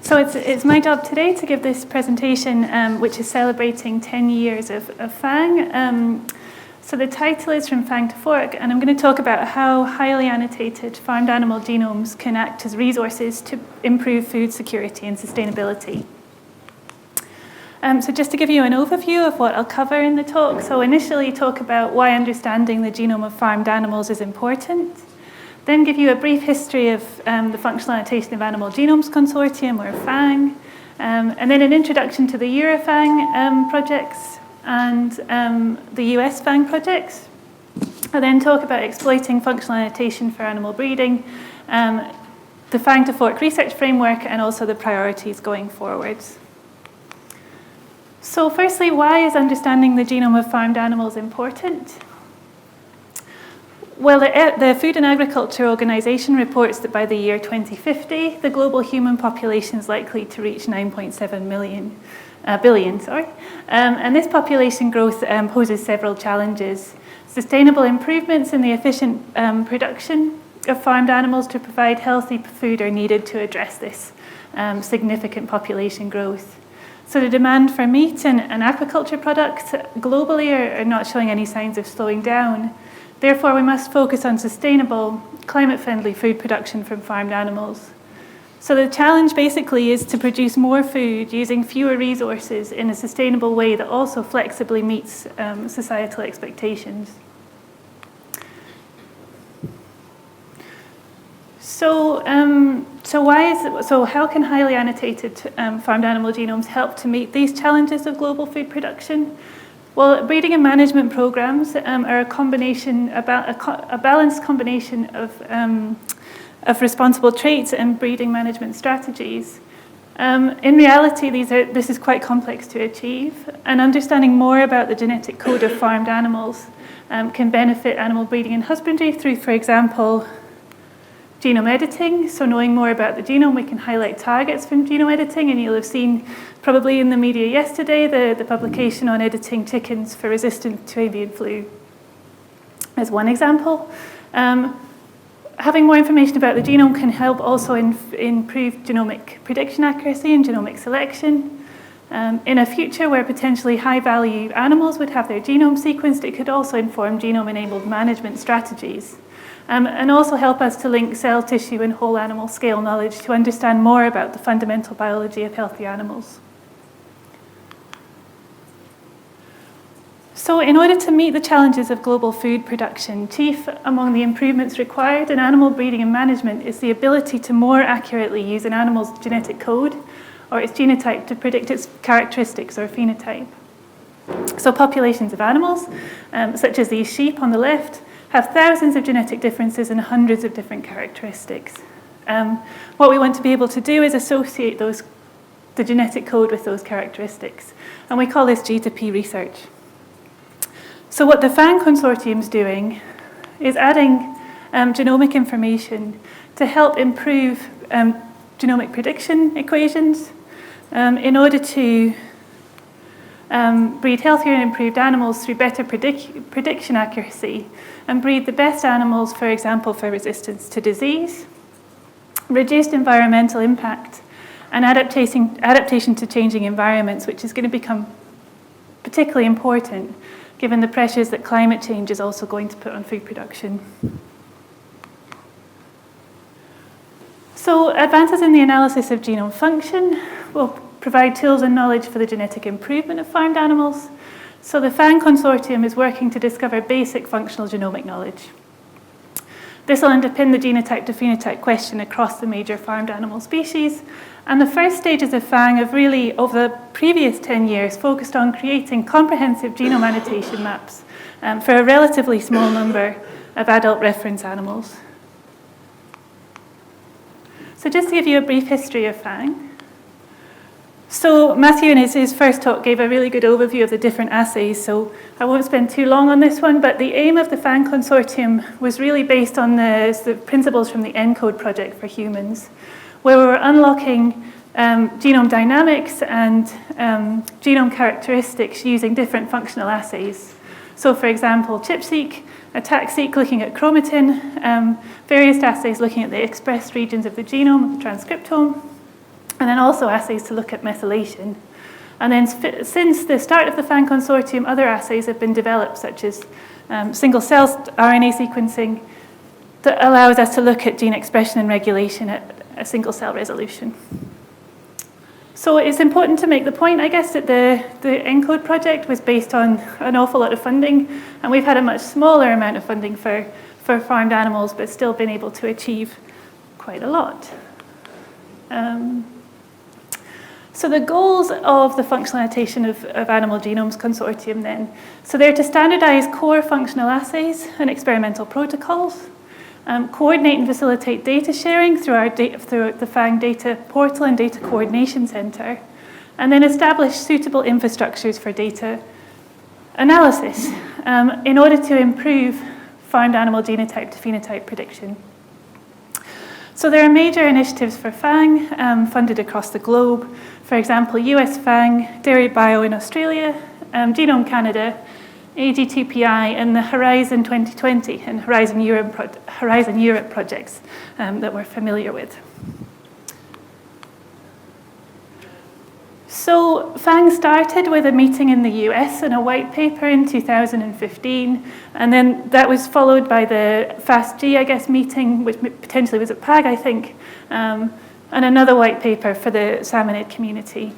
So it's my job today to give this presentation, which is celebrating 10 years of FAANG. So the title is From FAANG to Fork, and I'm going to talk about how highly annotated farmed animal genomes can act as resources to improve food security and sustainability. So just to give you an overview of what I'll cover in the talk, so initially talk about why understanding the genome of farmed animals is important, then give you a brief history of the Functional Annotation of Animal Genomes Consortium, or FAANG, and then an introduction to the AQUA-FAANG projects and the US FAANG projects. I'll then talk about exploiting functional annotation for animal breeding, the FAANG to Fork research framework, and also the priorities going forwards. So firstly, why is understanding the genome of farmed animals important? Well, the Food and Agriculture Organization reports that by the year 2050, the global human population is likely to reach 9.7 billion. And this population growth poses several challenges. Sustainable improvements in the efficient production of farmed animals to provide healthy food are needed to address this significant population growth. So the demand for meat and aquaculture products globally are not showing any signs of slowing down. Therefore, we must focus on sustainable, climate-friendly food production from farmed animals. So the challenge basically is to produce more food using fewer resources in a sustainable way that also flexibly meets societal expectations. So how can highly annotated farmed animal genomes help to meet these challenges of global food production? Well, breeding and management programs are a balanced combination of responsible traits and breeding management strategies. In reality, this is quite complex to achieve, and understanding more about the genetic code of farmed animals can benefit animal breeding and husbandry through, for example, genome editing. So knowing more about the genome, we can highlight targets from genome editing, and you'll have seen probably in the media yesterday the publication on editing chickens for resistant to avian flu as one example. Having more information about the genome can help also improve genomic prediction accuracy and genomic selection. In a future where potentially high-value animals would have their genome sequenced, it could also inform genome-enabled management strategies. And also help us to link cell tissue and whole animal scale knowledge to understand more about the fundamental biology of healthy animals. So in order to meet the challenges of global food production, chief among the improvements required in animal breeding and management is the ability to more accurately use an animal's genetic code or its genotype to predict its characteristics or phenotype. So populations of animals, such as these sheep on the left, have thousands of genetic differences and hundreds of different characteristics. What we want to be able to do is associate the genetic code with those characteristics, and we call this G2P research. So what the FAANG consortium is doing is adding genomic information to help improve genomic prediction equations in order to breed healthier and improved animals through better prediction accuracy, and breed the best animals, for example, for resistance to disease, reduced environmental impact, and adaptation to changing environments, which is going to become particularly important given the pressures that climate change is also going to put on food production. So advances in the analysis of genome function will provide tools and knowledge for the genetic improvement of farmed animals. So the FAANG consortium is working to discover basic functional genomic knowledge. This will underpin the genotype to phenotype question across the major farmed animal species. And the first stages of FAANG have really, over the previous 10 years, focused on creating comprehensive genome annotation maps for a relatively small number of adult reference animals. So just to give you a brief history of FAANG. So Matthew in his first talk gave a really good overview of the different assays, so I won't spend too long on this one, but the aim of the FAANG consortium was really based on the principles from the ENCODE project for humans, where we were unlocking genome dynamics and genome characteristics using different functional assays. So for example, ChIP-seq, ATAC-seq looking at chromatin, various assays looking at the expressed regions of the genome, the transcriptome, and then also assays to look at methylation. And then since the start of the FAANG consortium, other assays have been developed, such as single-cell RNA sequencing, that allows us to look at gene expression and regulation at a single-cell resolution. So it's important to make the point, I guess, that the ENCODE project was based on an awful lot of funding, and we've had a much smaller amount of funding for farmed animals, but still been able to achieve quite a lot. So the goals of the functional annotation of animal genomes consortium then, so they're to standardize core functional assays and experimental protocols, coordinate and facilitate data sharing through the FAANG data portal and data coordination center, and then establish suitable infrastructures for data analysis in order to improve farmed animal genotype to phenotype prediction. So there are major initiatives for FAANG funded across the globe. For example, US FAANG, Dairy Bio in Australia, Genome Canada, AG2PI, and the Horizon 2020 and Horizon Europe projects that we're familiar with. So FAANG started with a meeting in the US and a white paper in 2015, and then that was followed by the FAST-G, I guess, meeting, which potentially was at PAG, I think, and another white paper for the salmonid community.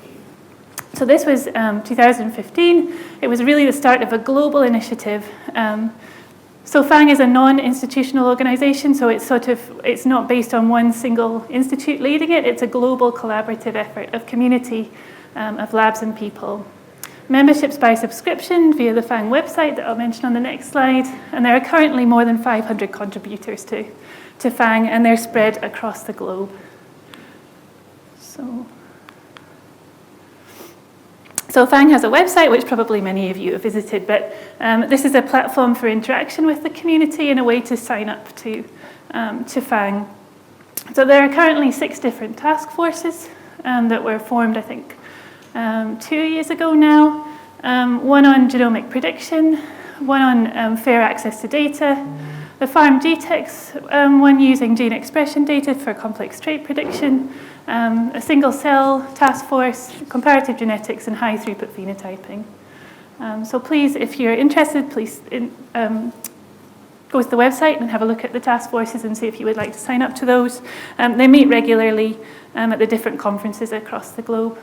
So this was 2015. It was really the start of a global initiative. So FAANG is a non-institutional organization, so it's not based on one single institute leading it. It's a global collaborative effort of community of labs and people. Memberships by subscription via the FAANG website that I'll mention on the next slide, and there are currently more than 500 contributors to FAANG, and they're spread across the globe. So FAANG has a website, which probably many of you have visited, but this is a platform for interaction with the community and a way to sign up to FAANG. So there are currently 6 different task forces that were formed, I think, 2 years ago now. One on genomic prediction, one on fair access to data, the farm GTEx, one using gene expression data for complex trait prediction, a single cell task force, comparative genetics, and high throughput phenotyping. So please, if you're interested, please go to the website and have a look at the task forces and see if you would like to sign up to those. They meet regularly at the different conferences across the globe.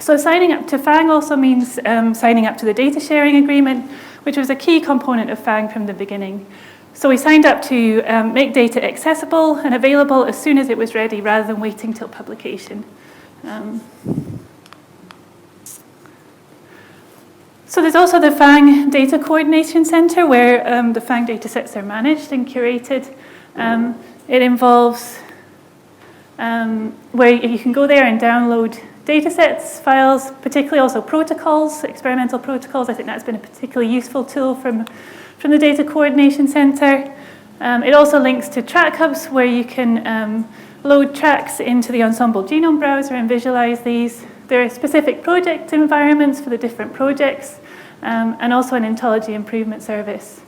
So signing up to FAANG also means signing up to the data sharing agreement, which was a key component of FAANG from the beginning. So we signed up to make data accessible and available as soon as it was ready, rather than waiting till publication. So there's also the FAANG Data Coordination Center, where the FAANG data sets are managed and curated. It involves where you can go there and download data sets, files, particularly also protocols, experimental protocols. I think that's been a particularly useful tool from the Data Coordination Center. It also links to track hubs, where you can load tracks into the Ensemble Genome browser and visualize these. There are specific project environments for the different projects, and also an ontology improvement service.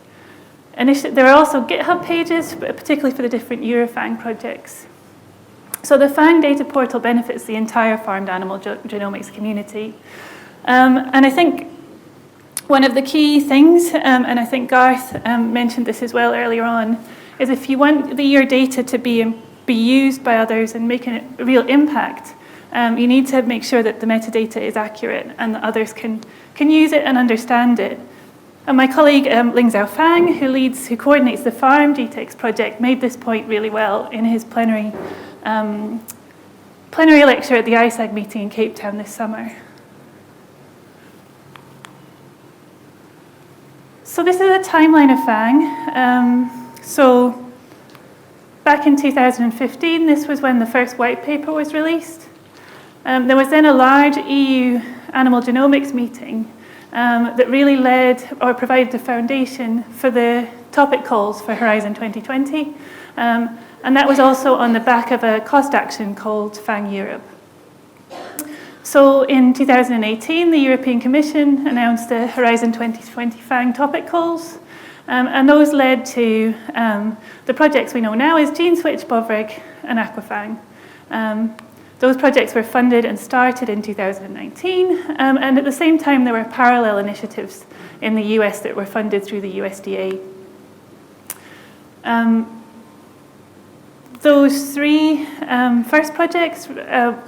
There are also GitHub pages, particularly for the different EuroFAANG projects. So the FAANG data portal benefits the entire farmed animal genomics community. And I think one of the key things, and I think Garth mentioned this as well earlier on, is if you want your data to be used by others and make a real impact, you need to make sure that the metadata is accurate and that others can use it and understand it. And my colleague Ling Zhao Fang, who coordinates the Farm GTEx project, made this point really well in his plenary lecture at the ISAG meeting in Cape Town this summer. So this is a timeline of FAANG. So back in 2015, this was when the first white paper was released. There was then a large EU animal genomics meeting that really led or provided the foundation for the topic calls for Horizon 2020. And that was also on the back of a cost action called FAANG Europe. So in 2018, the European Commission announced the Horizon 2020 FAANG topic calls, and those led to the projects we know now as GeneSwitch, BOVRIG, and AQUA-FAANG. Those projects were funded and started in 2019, and at the same time there were parallel initiatives in the US that were funded through the USDA. Those three first projects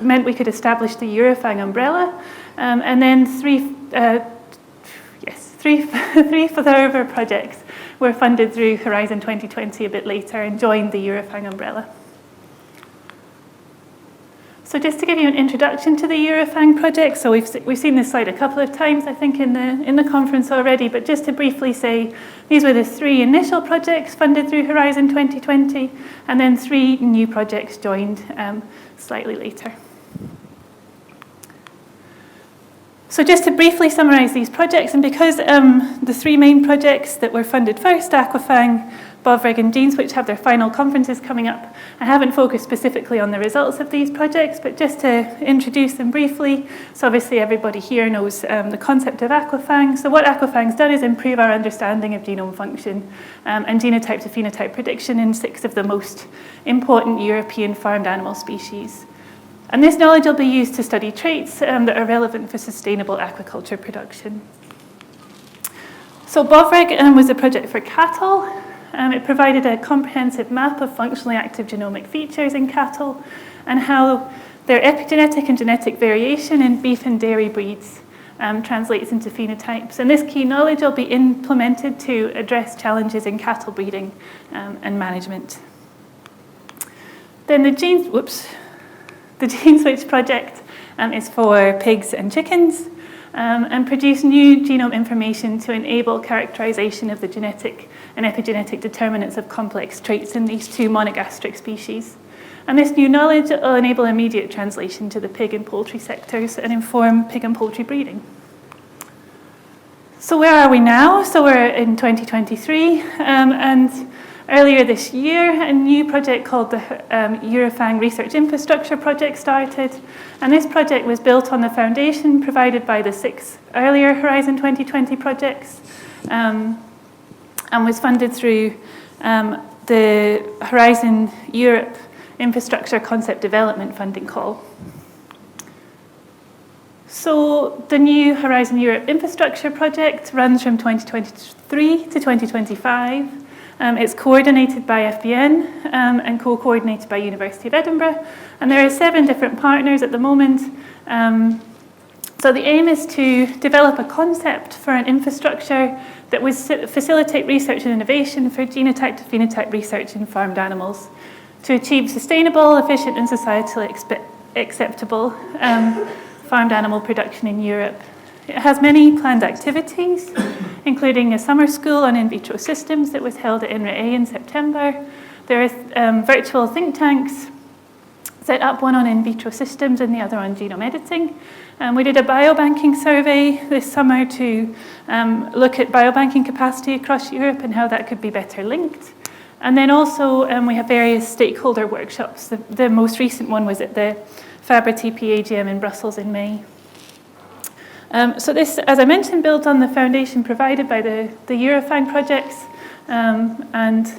meant we could establish the AQUA-FAANG umbrella, and then three further projects were funded through Horizon 2020 a bit later and joined the AQUA-FAANG umbrella. So just to give you an introduction to the AQUA-FAANG project, so we've seen this slide a couple of times, I think, in the conference already, but just to briefly say, these were the three initial projects funded through Horizon 2020, and then three new projects joined slightly later. So just to briefly summarize these projects, and because the three main projects that were funded first, AQUA-FAANG, BOVRIG and GeneSwitch, have their final conferences coming up, I haven't focused specifically on the results of these projects, but just to introduce them briefly. So obviously everybody here knows the concept of AQUA-FAANG. So what AQUA-FAANG's done is improve our understanding of genome function and genotype to phenotype prediction in 6 of the most important European farmed animal species. And this knowledge will be used to study traits that are relevant for sustainable aquaculture production. So BOVRIG was a project for cattle. It provided a comprehensive map of functionally active genomic features in cattle and how their epigenetic and genetic variation in beef and dairy breeds translates into phenotypes. And this key knowledge will be implemented to address challenges in cattle breeding and management. Then the GeneSwitch project is for pigs and chickens and produce new genome information to enable characterization of the genetic and epigenetic determinants of complex traits in these 2 monogastric species. And this new knowledge will enable immediate translation to the pig and poultry sectors and inform pig and poultry breeding. So where are we now? So we're in 2023, and earlier this year, a new project called the AQUA-FAANG Research Infrastructure Project started, and this project was built on the foundation provided by the 6 earlier Horizon 2020 projects, and was funded through the Horizon Europe Infrastructure Concept Development Funding Call. So the new Horizon Europe Infrastructure Project runs from 2023 to 2025. It's coordinated by FBN and co-coordinated by University of Edinburgh. And there are 7 different partners at the moment. So the aim is to develop a concept for an infrastructure that would facilitate research and innovation for genotype to phenotype research in farmed animals to achieve sustainable, efficient, and societally acceptable farmed animal production in Europe. It has many planned activities, including a summer school on in vitro systems that was held at INRA-A in September. There are virtual think tanks set up, one on in vitro systems and the other on genome editing. We did a biobanking survey this summer to look at biobanking capacity across Europe and how that could be better linked. And then also we have various stakeholder workshops. The most recent one was at the FABRA-TP AGM in Brussels in May. So this, as I mentioned, builds on the foundation provided by the AQUA-FAANG projects and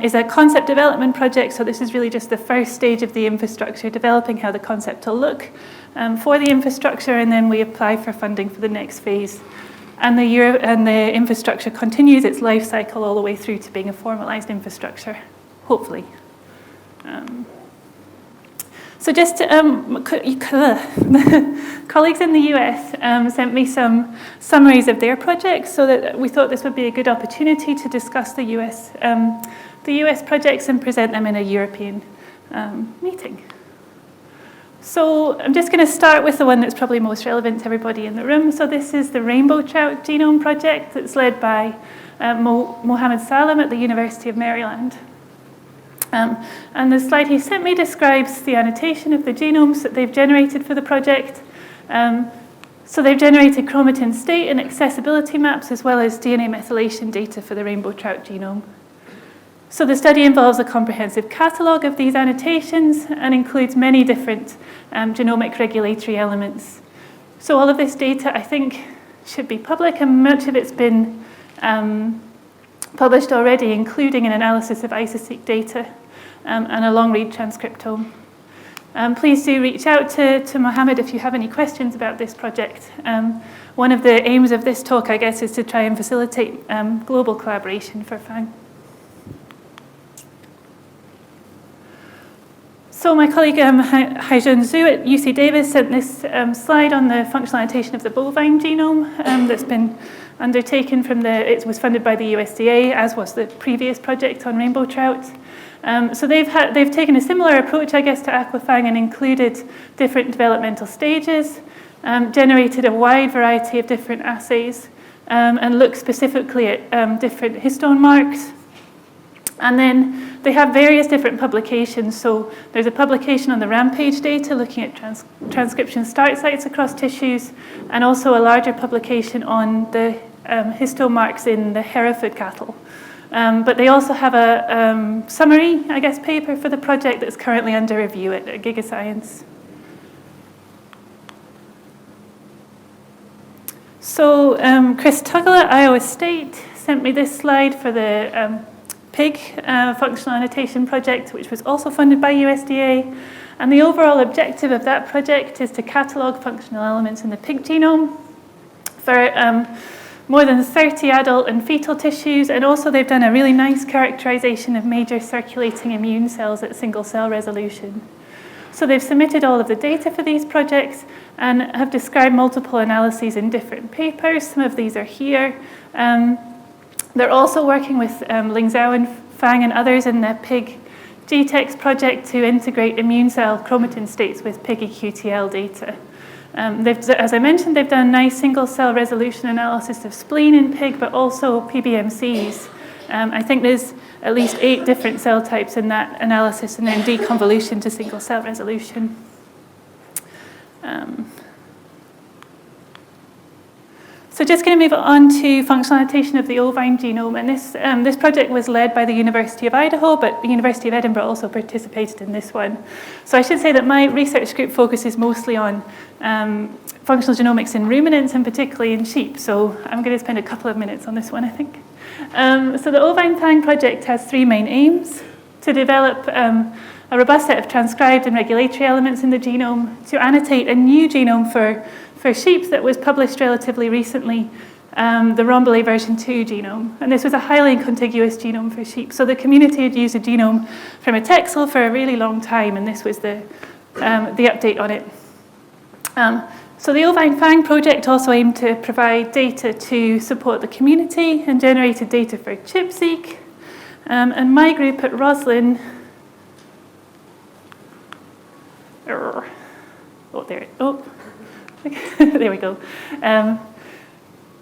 is a concept development project. So this is really just the first stage of the infrastructure, developing how the concept will look for the infrastructure, and then we apply for funding for the next phase. And the infrastructure continues its life cycle all the way through to being a formalized infrastructure, hopefully. So just colleagues in the US sent me some summaries of their projects, so that we thought this would be a good opportunity to discuss the US projects and present them in a European meeting. So I'm just going to start with the one that's probably most relevant to everybody in the room. So this is the Rainbow Trout Genome Project that's led by Mohammed Salam at the University of Maryland. And the slide he sent me describes the annotation of the genomes that they've generated for the project. So they've generated chromatin state and accessibility maps, as well as DNA methylation data for the rainbow trout genome. So the study involves a comprehensive catalogue of these annotations and includes many different genomic regulatory elements. So all of this data, I think, should be public, and much of it's been published already, including an analysis of isoseq data and a long-read transcriptome. Please do reach out to Mohammed if you have any questions about this project. One of the aims of this talk, I guess, is to try and facilitate global collaboration for FAANG. So my colleague Haijun Zhu at UC Davis sent this slide on the functional annotation of the bovine genome that's been undertaken it was funded by the USDA, as was the previous project on rainbow trout. So they've taken a similar approach, I guess, to AQUA-FAANG and included different developmental stages, generated a wide variety of different assays, and looked specifically at different histone marks. And then they have various different publications. So there's a publication on the rampage data looking at transcription start sites across tissues, and also a larger publication on the histone marks in the Hereford cattle. But they also have a summary, I guess, paper for the project that's currently under review at GigaScience. So Chris Tuggle at Iowa State sent me this slide for the pig functional annotation project, which was also funded by USDA. And the overall objective of that project is to catalogue functional elements in the pig genome for more than 30 adult and fetal tissues, and also they've done a really nice characterization of major circulating immune cells at single cell resolution. So they've submitted all of the data for these projects and have described multiple analyses in different papers. Some of these are here. They're also working with Ling Zhao and Fang and others in the pig GTEx project to integrate immune cell chromatin states with pig EQTL data. As I mentioned, they've done nice single-cell resolution analysis of spleen in pig, but also PBMCs. I think there's at least 8 different cell types in that analysis, and then deconvolution to single-cell resolution. So just going to move on to functional annotation of the ovine genome. And this project was led by the University of Idaho, but the University of Edinburgh also participated in this one. So I should say that my research group focuses mostly on functional genomics in ruminants, and particularly in sheep. So I'm going to spend a couple of minutes on this one, I think. So the AQUA-FAANG project has 3 main aims: to develop a robust set of transcribed and regulatory elements in the genome, to annotate a new genome for sheep that was published relatively recently, the Rambouillet version 2 genome. And this was a highly contiguous genome for sheep. So the community had used a genome from a texel for a really long time, and this was the update on it. So the AQUA-FAANG project also aimed to provide data to support the community and generated data for ChIP-seq. And my group at Roslin, there we go. And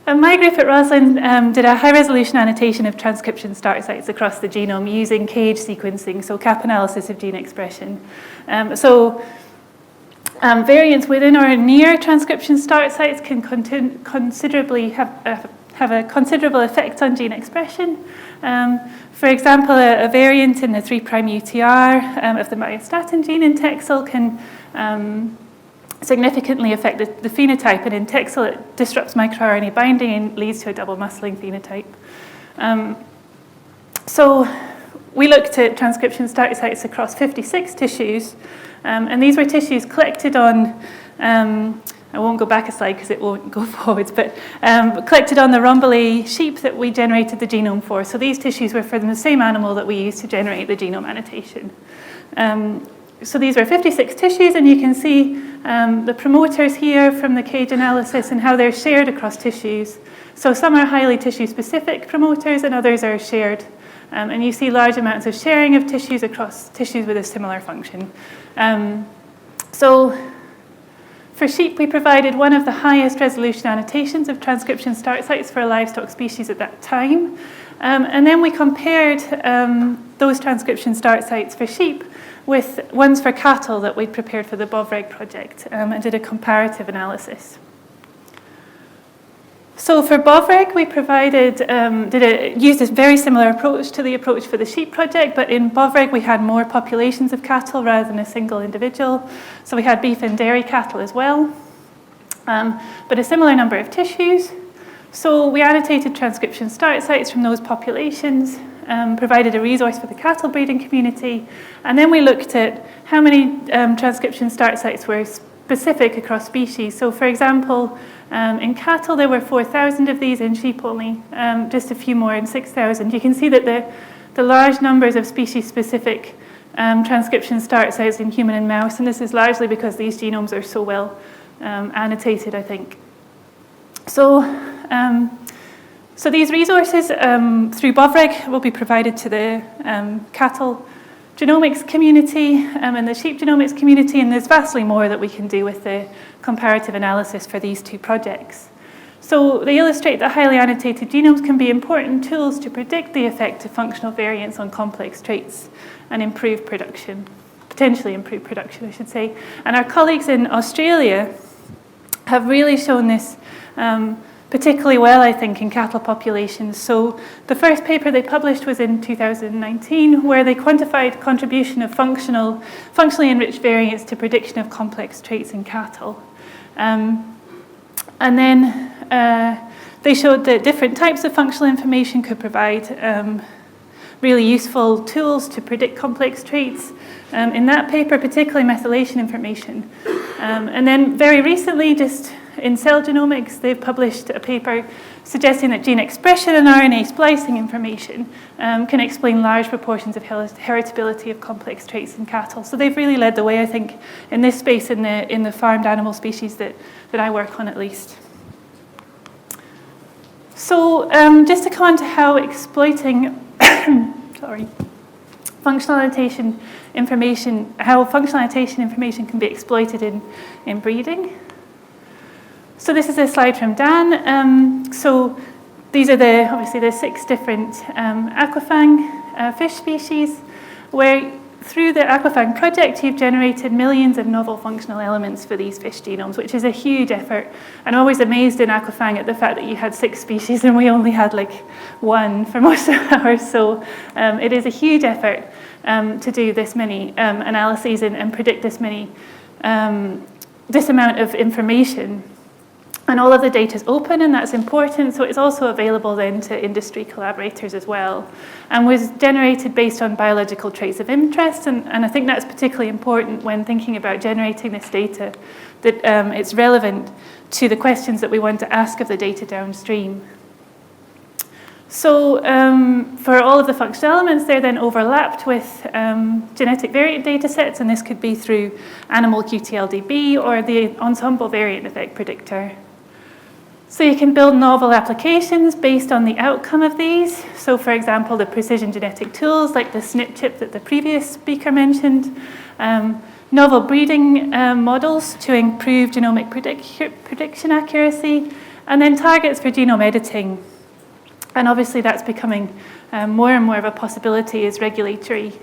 my group at Roslin did a high-resolution annotation of transcription start sites across the genome using KH sequencing, so cap analysis of gene expression. Variants within or near transcription start sites can considerably have a considerable effect on gene expression. For example, a variant in the 3' UTR of the myostatin gene in texel can significantly affect the phenotype, and in texel it disrupts microRNA binding and leads to a double muscling phenotype. So we looked at transcription start sites across 56 tissues, and these were tissues collected on, I won't go back a slide because it won't go forwards, but collected on the Rambouillet sheep that we generated the genome for. So these tissues were from the same animal that we used to generate the genome annotation. So these were 56 tissues, and you can see the promoters here from the cage analysis and how they're shared across tissues. So some are highly tissue-specific promoters and others are shared. And you see large amounts of sharing of tissues across tissues with a similar function. So for sheep, we provided one of the highest resolution annotations of transcription start sites for a livestock species at that time. And then we compared those transcription start sites for sheep with ones for cattle that we'd prepared for the BovReg project, and did a comparative analysis. So for Bovreg, we used a very similar approach to the approach for the sheep project, but in Bovreg we had more populations of cattle rather than a single individual. So we had beef and dairy cattle as well, but a similar number of tissues. So we annotated transcription start sites from those populations, provided a resource for the cattle breeding community, and then we looked at how many transcription start sites were specific across species. So for example, in cattle there were 4,000 of these, in sheep only just a few more, in 6,000. You can see that the large numbers of species-specific transcription start sites in human and mouse, and this is largely because these genomes are so well annotated, I think. So these resources through Bovreg will be provided to the cattle genomics community and the sheep genomics community, and there's vastly more that we can do with the comparative analysis for these two projects. So they illustrate that highly annotated genomes can be important tools to predict the effect of functional variants on complex traits and improve production, potentially improve production, I should say. And our colleagues in Australia have really shown this particularly well, I think, in cattle populations. So the first paper they published was in 2019, where they quantified contribution of functionally enriched variants to prediction of complex traits in cattle. And then they showed that different types of functional information could provide really useful tools to predict complex traits. In that paper, particularly methylation information. And then very recently, just in Cell Genomics, they've published a paper suggesting that gene expression and RNA splicing information can explain large proportions of heritability of complex traits in cattle. So they've really led the way, I think, in this space in the farmed animal species that I work on, at least. So just to come on to how exploiting functional annotation information can be exploited in breeding. So this is a slide from Dan. So these are obviously the 6 different AQUA-FAANG fish species, where through the AQUA-FAANG project you've generated millions of novel functional elements for these fish genomes, which is a huge effort. And I'm always amazed in AQUA-FAANG at the fact that you had 6 species and we only had like 1 for most of ours. So it is a huge effort to do this many analyses and predict this amount of information. And all of the data is open, and that's important, so it's also available then to industry collaborators as well, and was generated based on biological traits of interest, and I think that's particularly important when thinking about generating this data, that it's relevant to the questions that we want to ask of the data downstream. So for all of the functional elements, they're then overlapped with genetic variant data sets, and this could be through animal QTLDB or the ensemble variant effect predictor. So you can build novel applications based on the outcome of these. So for example, the precision genetic tools like the SNP chip that the previous speaker mentioned, novel breeding models to improve genomic prediction accuracy, and then targets for genome editing. And obviously that's becoming more and more of a possibility as regulatory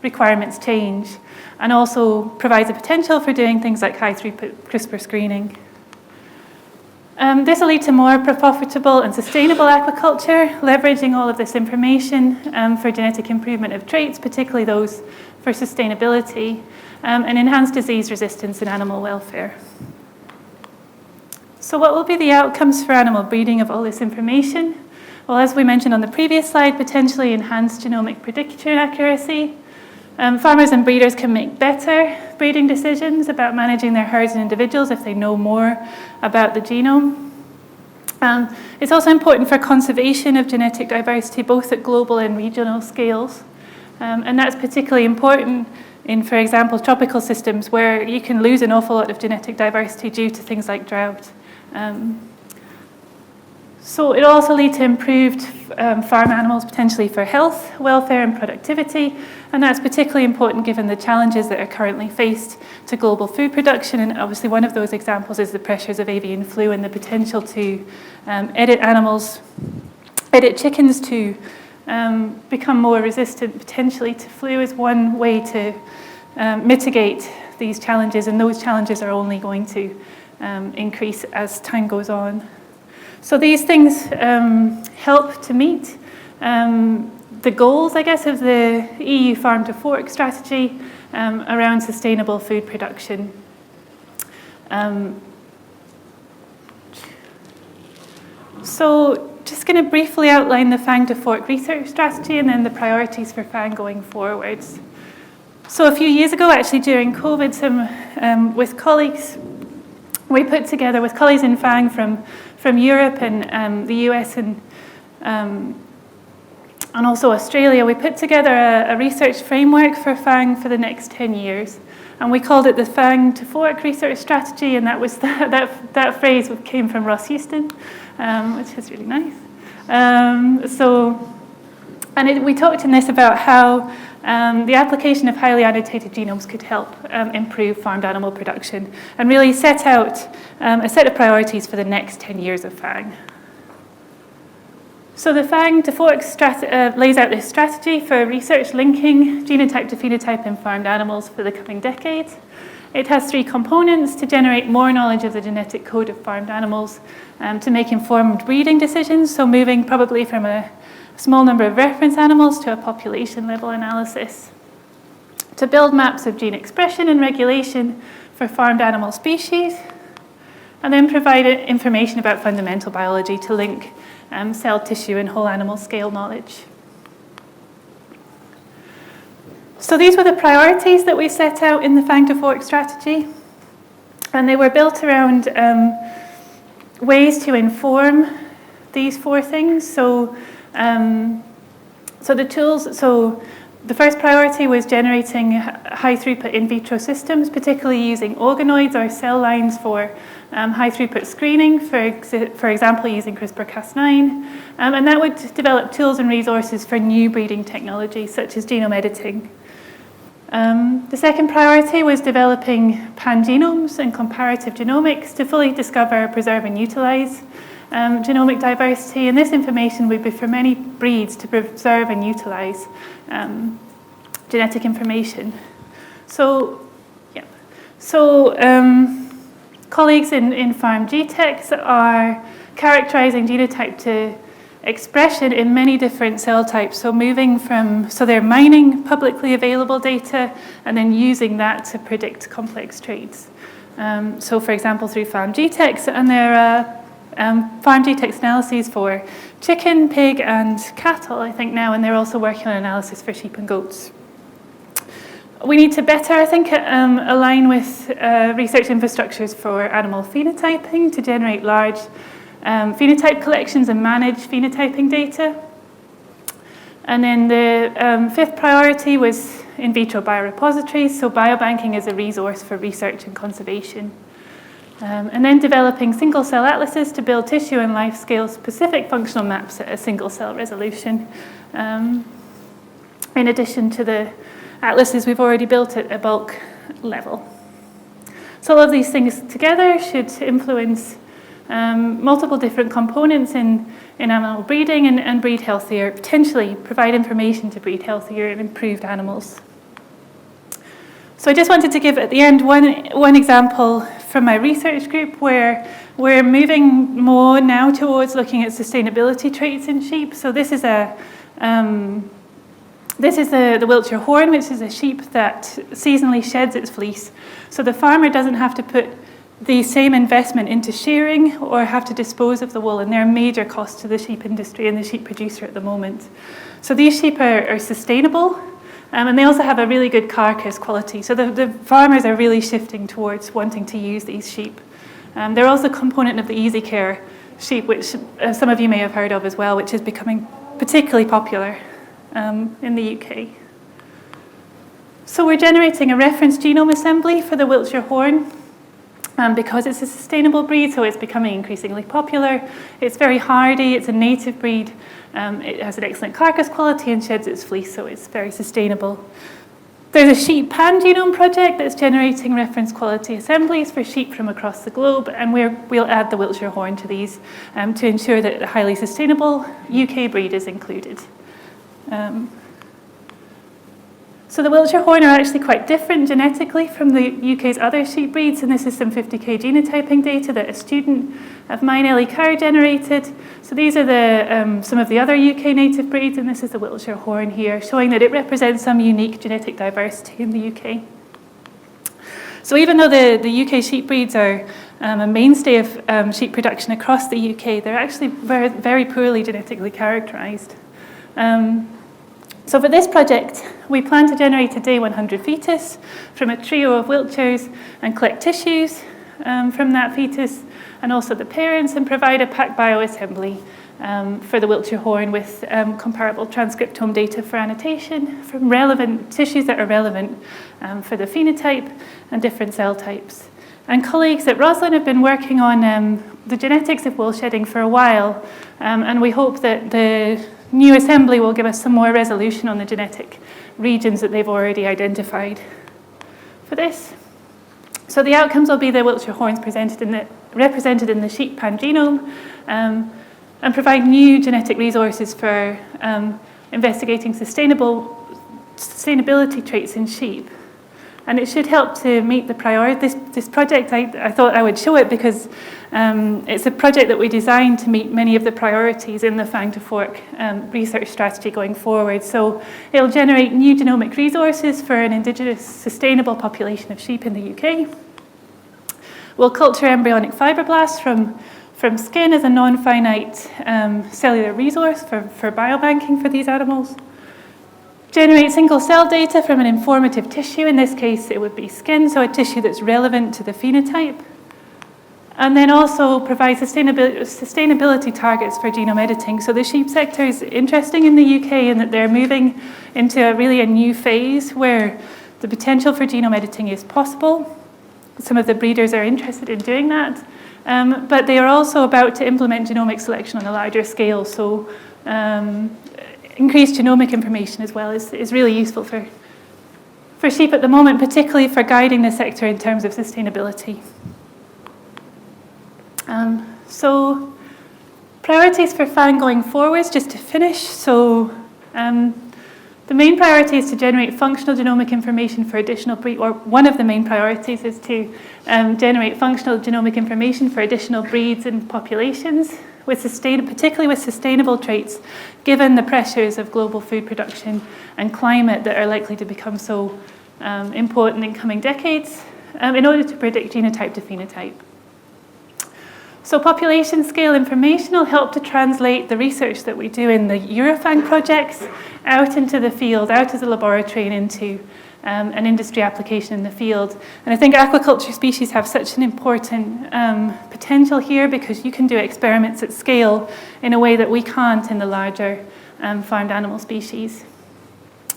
requirements change, and also provides a potential for doing things like high-throughput CRISPR screening. This will lead to more profitable and sustainable aquaculture, leveraging all of this information for genetic improvement of traits, particularly those for sustainability, and enhanced disease resistance and animal welfare. So what will be the outcomes for animal breeding of all this information? Well, as we mentioned on the previous slide, potentially enhanced genomic prediction accuracy. Farmers and breeders can make better breeding decisions about managing their herds and individuals if they know more about the genome. It's also important for conservation of genetic diversity, both at global and regional scales. And that's particularly important in, for example, tropical systems where you can lose an awful lot of genetic diversity due to things like drought. So it'll also lead to improved farm animals, potentially for health, welfare, and productivity. And that's particularly important given the challenges that are currently faced to global food production. And obviously one of those examples is the pressures of avian flu and the potential to edit chickens to become more resistant potentially to flu is one way to mitigate these challenges. And those challenges are only going to increase as time goes on. So these things help to meet the goals, I guess, of the EU Farm to Fork strategy around sustainable food production. So just going to briefly outline the FAANG to Fork research strategy and then the priorities for FAANG going forwards. So a few years ago, actually during COVID, with colleagues, we put together, with colleagues in FAANG from Europe and the US and also Australia, we put together a research framework for FAANG for the next 10 years. And we called it the FAANG to Fork research strategy, and that was that phrase came from Ross Houston, which is really nice. We talked in this about how the application of highly annotated genomes could help improve farmed animal production, and really set out a set of priorities for the next 10 years of FAANG. So the FAANG to Fork lays out this strategy for research linking genotype to phenotype in farmed animals for the coming decades. It has 3 components: to generate more knowledge of the genetic code of farmed animals, to make informed breeding decisions, so moving probably from a small number of reference animals to a population level analysis, to build maps of gene expression and regulation for farmed animal species, and then provide information about fundamental biology to link cell tissue and whole animal scale knowledge. So these were the priorities that we set out in the FAANG to Fork strategy, and they were built around ways to inform these 4 things. So the tools, so the first priority was generating high throughput in vitro systems, particularly using organoids or cell lines for high throughput screening, for example, using CRISPR-Cas9. And that would develop tools and resources for new breeding technologies, such as genome editing. The second priority was developing pangenomes and comparative genomics to fully discover, preserve, and utilize genomic diversity, and this information would be for many breeds to preserve and utilize genetic information. Colleagues in Farm GTEx are characterizing genotype to expression in many different cell types. So they're mining publicly available data and then using that to predict complex traits. So for example, through Farm GTEx, and there are Farm GTEx analyses for chicken, pig, and cattle, I think now, and they're also working on analysis for sheep and goats. We need to better, I think, align with research infrastructures for animal phenotyping to generate large phenotype collections and manage phenotyping data. And then the 5th priority was in vitro biorepositories, so biobanking is a resource for research and conservation. And then developing single-cell atlases to build tissue and life-scale specific functional maps at a single-cell resolution, in addition to the atlases we've already built at a bulk level. So all of these things together should influence multiple different components in animal breeding and breed healthier, potentially provide information to breed healthier and improved animals. So I just wanted to give at the end one example from my research group where we're moving more now towards looking at sustainability traits in sheep. So this is the Wiltshire horn, which is a sheep that seasonally sheds its fleece. So the farmer doesn't have to put the same investment into shearing or have to dispose of the wool, and they're a major cost to the sheep industry and the sheep producer at the moment. So these sheep are sustainable, and they also have a really good carcass quality. So the farmers are really shifting towards wanting to use these sheep. They're also a component of the Easy Care sheep, which some of you may have heard of as well, which is becoming particularly popular in the UK. So we're generating a reference genome assembly for the Wiltshire horn because it's a sustainable breed, so it's becoming increasingly popular. It's very hardy, it's a native breed, it has an excellent carcass quality and sheds its fleece, so it's very sustainable. There's a sheep pan-genome project that's generating reference quality assemblies for sheep from across the globe, and we'll add the Wiltshire horn to these to ensure that a highly sustainable UK breed is included. So the Wiltshire Horn are actually quite different genetically from the UK's other sheep breeds, and this is some 50k genotyping data that a student of mine, Ellie Carr, generated. So these are some of the other UK native breeds, and this is the Wiltshire Horn here, showing that it represents some unique genetic diversity in the UK. So even though the UK sheep breeds are a mainstay of sheep production across the UK, they're actually very, very poorly genetically characterised. So for this project, we plan to generate a day 100 fetus from a trio of Wiltshires and collect tissues from that fetus and also the parents, and provide a packed bioassembly for the Wiltshire Horn with comparable transcriptome data for annotation from relevant tissues that are relevant for the phenotype and different cell types. And colleagues at Roslin have been working on the genetics of wool shedding for a while, and we hope that the new assembly will give us some more resolution on the genetic regions that they've already identified for this. So the outcomes will be the Wiltshire Horns represented in the sheep pangenome, and provide new genetic resources for investigating sustainability traits in sheep. And it should help to meet the priority. This project, I thought I would show it because it's a project that we designed to meet many of the priorities in the FAANG to Fork research strategy going forward. So it'll generate new genomic resources for an indigenous sustainable population of sheep in the UK. We'll culture embryonic fibroblasts from skin as a non-finite cellular resource for biobanking for these animals. Generate single cell data from an informative tissue. In this case, it would be skin, so a tissue that's relevant to the phenotype. And then also provide sustainability targets for genome editing. So the sheep sector is interesting in the UK in that they're moving into a new phase where the potential for genome editing is possible. Some of the breeders are interested in doing that. But they are also about to implement genomic selection on a larger scale. So increased genomic information as well is really useful for sheep at the moment, particularly for guiding the sector in terms of sustainability. So priorities for FAANG going forwards, just to finish. So the main priority is to generate functional genomic information for additional breeds, or one of the main priorities is to generate functional genomic information for additional breeds and populations, particularly with sustainable traits, given the pressures of global food production and climate that are likely to become so important in coming decades, in order to predict genotype to phenotype. So population scale information will help to translate the research that we do in the AQUA-FAANG projects out into the field, out of the laboratory and into an industry application in the field. And I think aquaculture species have such an important potential here because you can do experiments at scale in a way that we can't in the larger farmed animal species.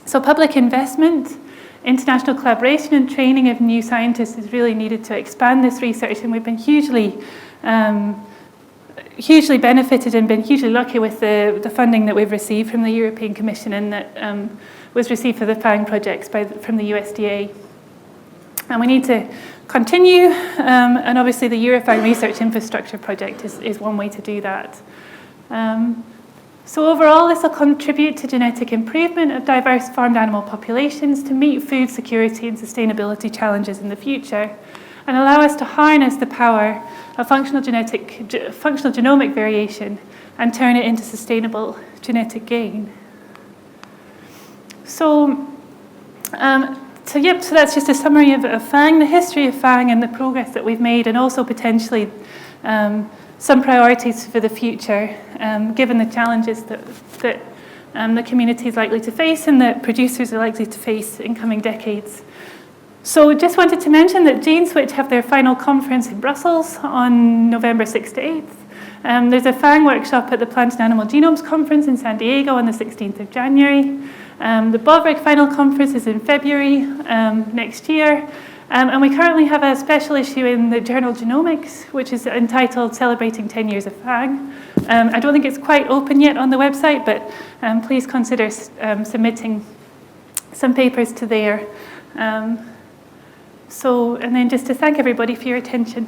So public investment, international collaboration and training of new scientists is really needed to expand this research, and we've been hugely benefited and been hugely lucky with the funding that we've received from the European Commission and that was received for the FAANG projects from the USDA. And we need to continue, and obviously the AQUA-FAANG Research Infrastructure Project is one way to do that. So overall, this will contribute to genetic improvement of diverse farmed animal populations to meet food security and sustainability challenges in the future, and allow us to harness the power of functional genomic variation and turn it into sustainable genetic gain. So that's just a summary of FAANG, the history of FAANG and the progress that we've made, and also potentially some priorities for the future, given the challenges that the community is likely to face and that producers are likely to face in coming decades. So just wanted to mention that GeneSwitch have their final conference in Brussels on November 6th to 8th. There's a FAANG workshop at the Plant and Animal Genomes Conference in San Diego on the 16th of January. The BOVRIC final conference is in February next year. And we currently have a special issue in the journal Genomics, which is entitled Celebrating 10 Years of FAANG. I don't think it's quite open yet on the website, but please consider submitting some papers to there. And then just to thank everybody for your attention.